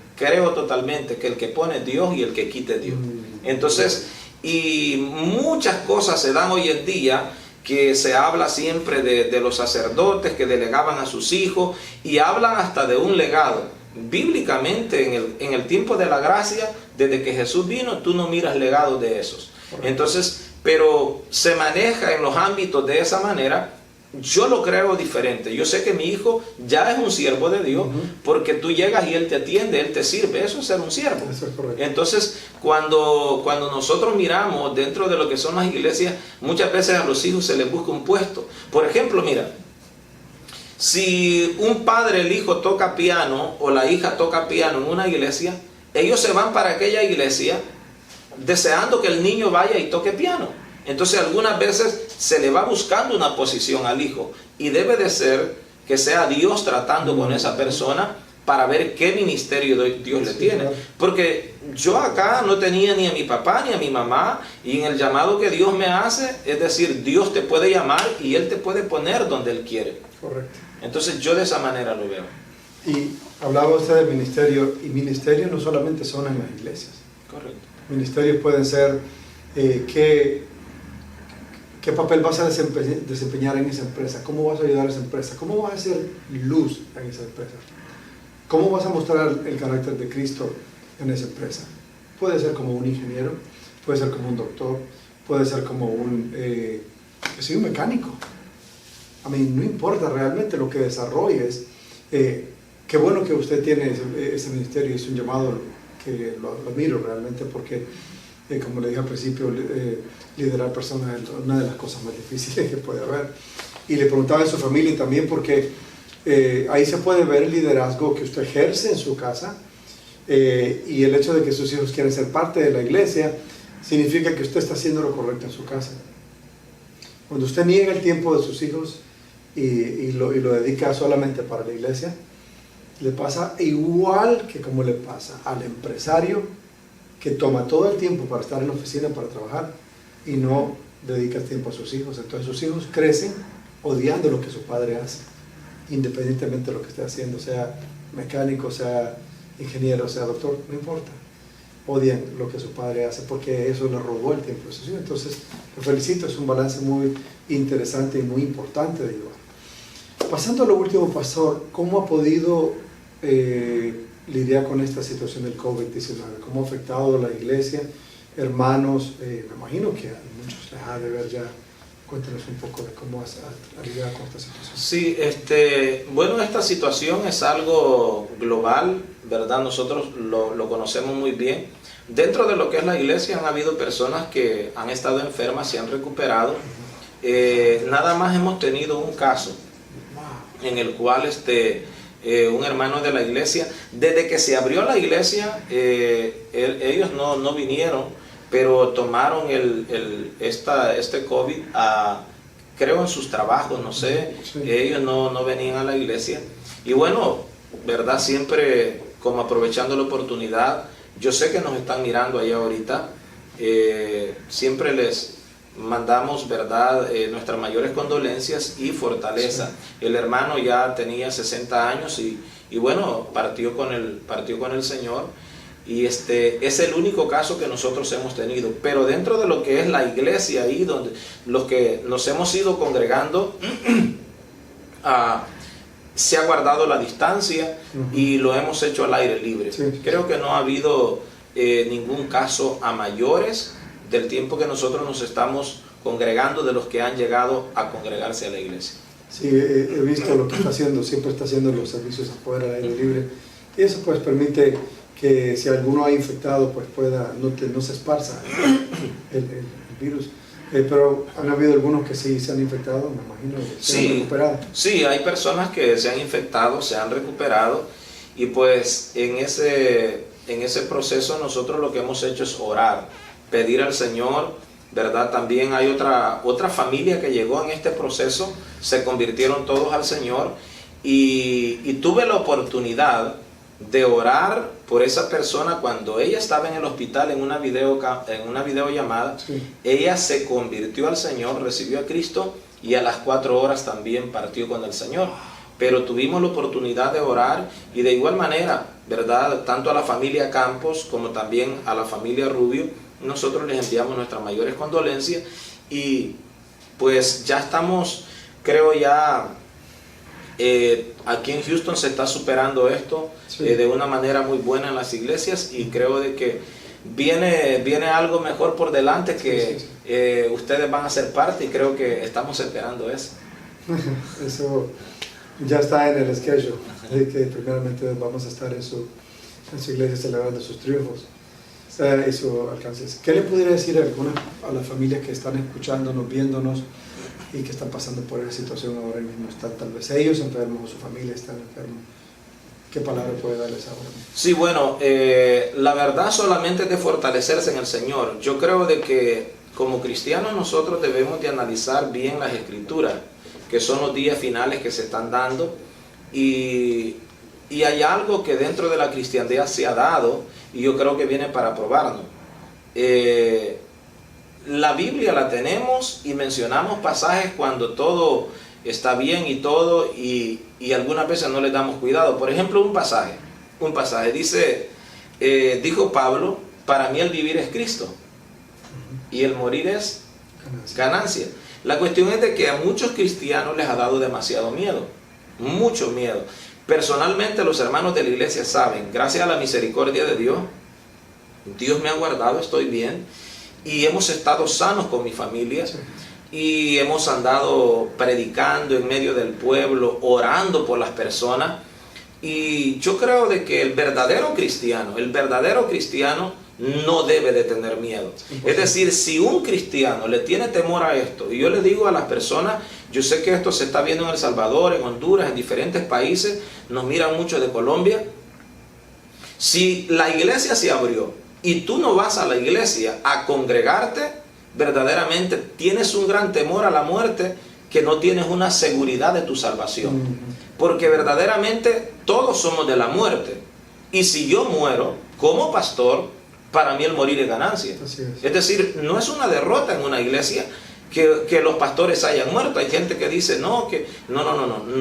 totalmente que el que pone es Dios y el que quite es Dios. Entonces, y muchas cosas se dan hoy en día, que se habla siempre de los sacerdotes que delegaban a sus hijos, y hablan hasta de un legado. Bíblicamente, en el tiempo de la gracia, desde que Jesús vino, tú no miras legados de esos. Entonces, pero se maneja en los ámbitos de esa manera. Yo lo creo diferente. Yo sé que mi hijo ya es un siervo de Dios, porque tú llegas y él te atiende, él te sirve. Eso es ser un siervo. Eso es correcto. Entonces, cuando nosotros miramos dentro de lo que son las iglesias, muchas veces a los hijos se les busca un puesto. Por ejemplo, mira, si un padre, el hijo toca piano o la hija toca piano en una iglesia, ellos se van para aquella iglesia deseando que el niño vaya y toque piano. Entonces algunas veces se le va buscando una posición al hijo, y debe de ser que sea Dios tratando con esa persona para ver qué ministerio Dios le tiene. Porque yo acá no tenía ni a mi papá ni a mi mamá, y en el llamado que Dios me hace, es decir, Dios te puede llamar y Él te puede poner donde Él quiere. Correcto. Entonces yo de esa manera lo veo. Y hablaba usted del ministerio, y ministerios no solamente son en las iglesias. Correcto. Ministerios pueden ser ¿qué papel vas a desempeñar en esa empresa? ¿Cómo vas a ayudar a esa empresa? ¿Cómo vas a hacer luz en esa empresa? ¿Cómo vas a mostrar el carácter de Cristo en esa empresa? Puede ser como un ingeniero, puede ser como un doctor, puede ser como un mecánico. A mí no importa realmente lo que desarrolles. Qué bueno que usted tiene ese ministerio, es un llamado que lo admiro realmente, porque como le dije al principio, liderar personas es una de las cosas más difíciles que puede haber. Y le preguntaba a su familia también, porque ahí se puede ver el liderazgo que usted ejerce en su casa, y el hecho de que sus hijos quieren ser parte de la iglesia significa que usted está haciendo lo correcto en su casa. Cuando usted niega el tiempo de sus hijos y lo dedica solamente para la iglesia, le pasa igual que como le pasa al empresario que toma todo el tiempo para estar en la oficina, para trabajar, y no dedica tiempo a sus hijos. Entonces sus hijos crecen odiando lo que su padre hace, independientemente de lo que esté haciendo, sea mecánico, sea ingeniero, sea doctor, no importa. Odian lo que su padre hace porque eso le robó el tiempo de sus hijos. Entonces, lo felicito, es un balance muy interesante y muy importante de llevar. Pasando a lo último, pastor, ¿cómo ha podido lidiar con esta situación del COVID-19? ¿Cómo ha afectado a la iglesia? Hermanos, me imagino que a muchos les ha de ver ya. Cuéntanos un poco de cómo has lidiado con esta situación. Sí, bueno, esta situación es algo global, ¿verdad? Nosotros lo conocemos muy bien. Dentro de lo que es la iglesia han habido personas que han estado enfermas, se han recuperado. Nada más hemos tenido un caso en el cual un hermano de la iglesia, desde que se abrió la iglesia, ellos no vinieron, pero tomaron este COVID creo en sus trabajos, no sé, sí. Ellos no venían a la iglesia. Y bueno, ¿verdad? Siempre como aprovechando la oportunidad, yo sé que nos están mirando allá ahorita, siempre les mandamos, ¿verdad? Nuestras mayores condolencias y fortaleza. Sí. El hermano ya tenía 60 años y bueno, partió con el Señor. Y es el único caso que nosotros hemos tenido. Pero dentro de lo que es la iglesia, ahí donde los que nos hemos ido congregando, se ha guardado la distancia y lo hemos hecho al aire libre. Sí. Creo que no ha habido ningún caso a mayores del tiempo que nosotros nos estamos congregando, de los que han llegado a congregarse a la iglesia. Sí, he visto lo que está haciendo, siempre está haciendo los servicios afuera al aire libre. Y eso pues permite que si alguno ha infectado, pues no se esparza el virus. Pero han habido algunos que sí se han infectado, me imagino, se han recuperado. Sí, hay personas que se han infectado, se han recuperado, y pues en ese en ese proceso nosotros lo que hemos hecho es orar, pedir al Señor, ¿verdad? También hay otra familia que llegó en este proceso, se convirtieron todos al Señor, y tuve la oportunidad de orar por esa persona cuando ella estaba en el hospital en una videollamada. Sí. Ella se convirtió al Señor, recibió a Cristo y a las 4 horas también partió con el Señor. Pero tuvimos la oportunidad de orar, y de igual manera, ¿verdad? Tanto a la familia Campos como también a la familia Rubio, nosotros les enviamos nuestras mayores condolencias, y pues ya estamos, creo ya, aquí en Houston se está superando esto, sí, de una manera muy buena en las iglesias, y creo de que viene algo mejor por delante que sí, sí, sí. Ustedes van a ser parte, y creo que estamos esperando eso. Eso ya está en el schedule, de que primeramente vamos a estar en su iglesia celebrando sus triunfos y sus alcances. ¿Qué le pudiera decir a las familias que están escuchándonos, viéndonos y que están pasando por esa situación ahora mismo? Están tal vez ellos enfermos o su familia está enferma. ¿Qué palabra puede darles ahora? Sí, bueno, la verdad solamente es de fortalecerse en el Señor. Yo creo de que como cristianos nosotros debemos de analizar bien las Escrituras, que son los días finales que se están dando, y hay algo que dentro de la cristiandad se ha dado, y yo creo que viene para probarnos. La Biblia la tenemos y mencionamos pasajes cuando todo está bien y todo, y algunas veces no le damos cuidado. Por ejemplo, un pasaje dice, dijo Pablo, para mí el vivir es Cristo y el morir es ganancia. La cuestión es de que a muchos cristianos les ha dado demasiado miedo, mucho miedo. Personalmente, los hermanos de la iglesia saben, gracias a la misericordia de Dios, Dios me ha guardado, estoy bien, y hemos estado sanos con mi familia, Sí. y hemos andado predicando en medio del pueblo, orando por las personas, y yo creo de que el verdadero cristiano no debe de tener miedo. Es decir, si un cristiano le tiene temor a esto, y yo le digo a las personas, yo sé que esto se está viendo en El Salvador, en Honduras, en diferentes países, nos miran mucho de Colombia. Si la iglesia se abrió y tú no vas a la iglesia a congregarte, verdaderamente tienes un gran temor a la muerte, que no tienes una seguridad de tu salvación. Porque verdaderamente todos somos de la muerte. Y si yo muero como pastor, para mí el morir es ganancia. Es decir, no es una derrota en una iglesia que los pastores hayan muerto. Hay gente que dice, no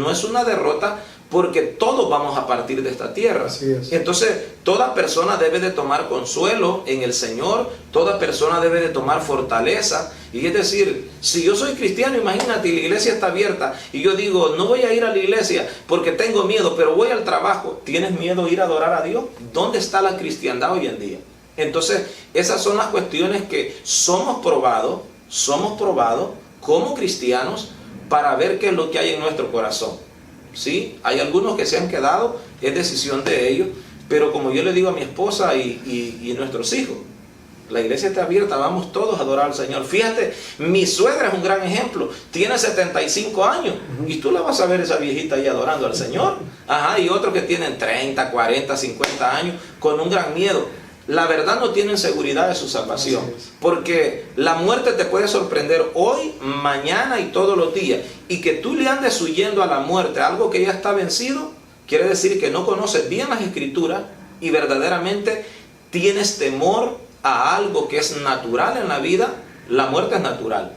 es una derrota, porque todos vamos a partir de esta tierra. Entonces, toda persona debe de tomar consuelo en el Señor, toda persona debe de tomar fortaleza. Y es decir, si yo soy cristiano, imagínate, y la iglesia está abierta, y yo digo, no voy a ir a la iglesia porque tengo miedo, pero voy al trabajo. ¿Tienes miedo a ir a adorar a Dios? ¿Dónde está la cristiandad hoy en día? Entonces, esas son las cuestiones que somos probados como cristianos para ver qué es lo que hay en nuestro corazón. ¿Sí? Hay algunos que se han quedado, es decisión de ellos, pero como yo le digo a mi esposa y nuestros hijos, la iglesia está abierta, vamos todos a adorar al Señor. Fíjate, mi suegra es un gran ejemplo, tiene 75 años, y tú la vas a ver, esa viejita ahí adorando al Señor. Y otros que tienen 30, 40, 50 años, con un gran miedo. La verdad, no tienen seguridad de su salvación, porque la muerte te puede sorprender hoy, mañana y todos los días, y que tú le andes huyendo a la muerte, algo que ya está vencido, quiere decir que no conoces bien las Escrituras y verdaderamente tienes temor a algo que es natural en la vida. La muerte es natural.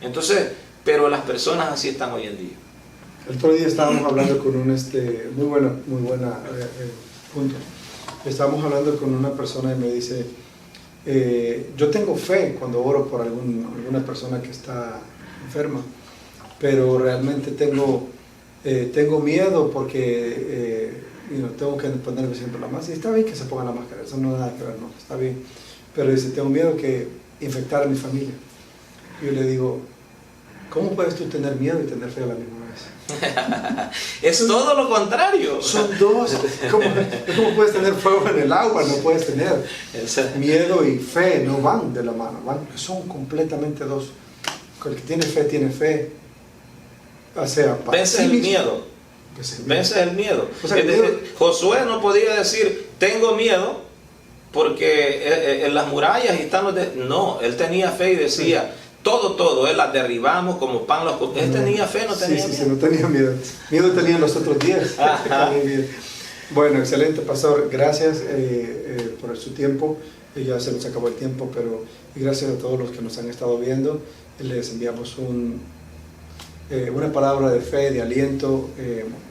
Entonces, pero las personas así están hoy en día. El otro día estábamos hablando con un muy buena punto. Estábamos hablando con una persona y me dice, yo tengo fe cuando oro por alguna persona que está enferma, pero realmente tengo miedo porque tengo que ponerme siempre la máscara. Y está bien que se ponga la máscara, eso no da nada que ver, no, está bien. Pero dice, tengo miedo que infectar a mi familia. Y yo le digo, ¿cómo puedes tú tener miedo y tener fe a la misma vez? Es todo lo contrario. Son dos. ¿Cómo puedes tener fuego en el agua? No puedes tener. Miedo y fe no van de la mano, son completamente dos. El que tiene fe. O sea, vences el miedo. Vences el miedo. O sea, Josué no podía decir, tengo miedo, porque en las murallas están no, él tenía fe y decía, todo, él las derribamos como pan los... Él tenía fe, no tenía miedo. Sí, no tenía miedo. Miedo tenían los otros 10. Bueno, excelente, pastor. Gracias por su tiempo. Ya se nos acabó el tiempo, pero gracias a todos los que nos han estado viendo. Les enviamos una palabra de fe, de aliento,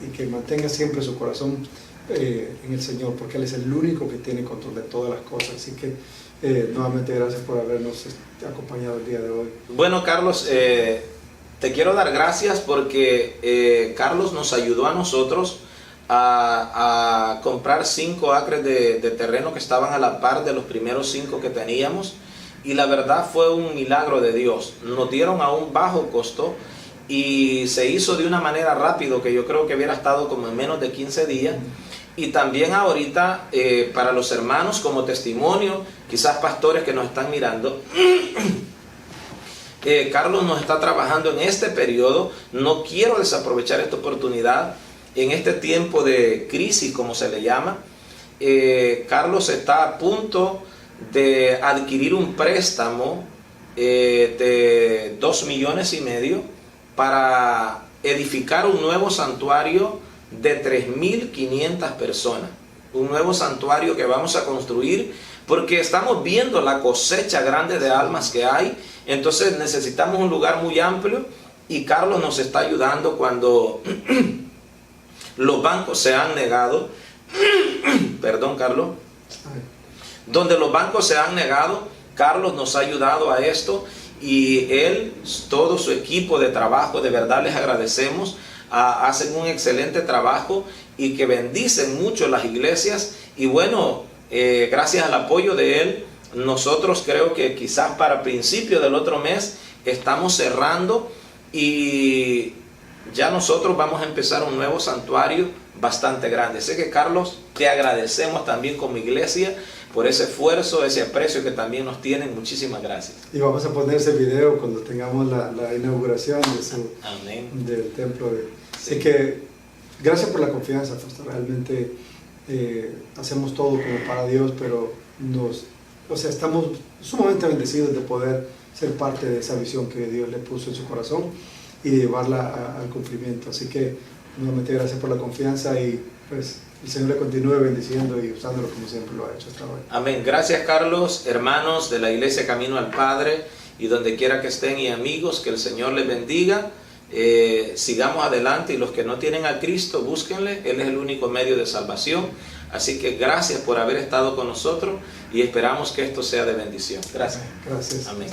y que mantenga siempre su corazón en el Señor, porque Él es el único que tiene control de todas las cosas. Así que nuevamente gracias por habernos acompañado el día de hoy. Bueno, Carlos, te quiero dar gracias porque Carlos nos ayudó a nosotros a comprar 5 acres de terreno que estaban a la par de los primeros 5 que teníamos, y la verdad fue un milagro de Dios. Nos dieron a un bajo costo y se hizo de una manera rápido, que yo creo que hubiera estado como en menos de 15 días. Y también ahorita para los hermanos como testimonio, quizás pastores que nos están mirando, Carlos nos está trabajando en este periodo. No quiero desaprovechar esta oportunidad en este tiempo de crisis, como se le llama. Carlos está a punto de adquirir un préstamo de 2,5 millones para edificar un nuevo santuario de 3,500 personas. Un nuevo santuario que vamos a construir porque estamos viendo la cosecha grande de almas que hay. Entonces necesitamos un lugar muy amplio, y Carlos nos está ayudando cuando los bancos se han negado. Perdón, Carlos. Donde los bancos se han negado, Carlos nos ha ayudado a esto, y él, todo su equipo de trabajo, de verdad les agradecemos. Hacen un excelente trabajo y que bendicen mucho las iglesias. Y bueno, gracias al apoyo de él, nosotros creo que quizás para principio del otro mes estamos cerrando, y ya nosotros vamos a empezar un nuevo santuario bastante grande. Sé que, Carlos, te agradecemos también como iglesia por ese esfuerzo, ese aprecio que también nos tienen. Muchísimas gracias. Y vamos a poner ese video cuando tengamos la inauguración Amén. Del templo. Así que gracias por la confianza, pastor. Realmente hacemos todo como para Dios, pero estamos sumamente bendecidos de poder ser parte de esa visión que Dios le puso en su corazón y de llevarla al cumplimiento. Así que nuevamente gracias por la confianza, y pues el Señor le continúe bendiciendo y usándolo como siempre lo ha hecho hasta hoy. Amén. Gracias, Carlos. Hermanos de la Iglesia Camino al Padre, y donde quiera que estén, y amigos, que el Señor les bendiga. Sigamos adelante, y los que no tienen a Cristo, búsquenle. Él es el único medio de salvación. Así que gracias por haber estado con nosotros, y esperamos que esto sea de bendición. Gracias. Gracias. Amén.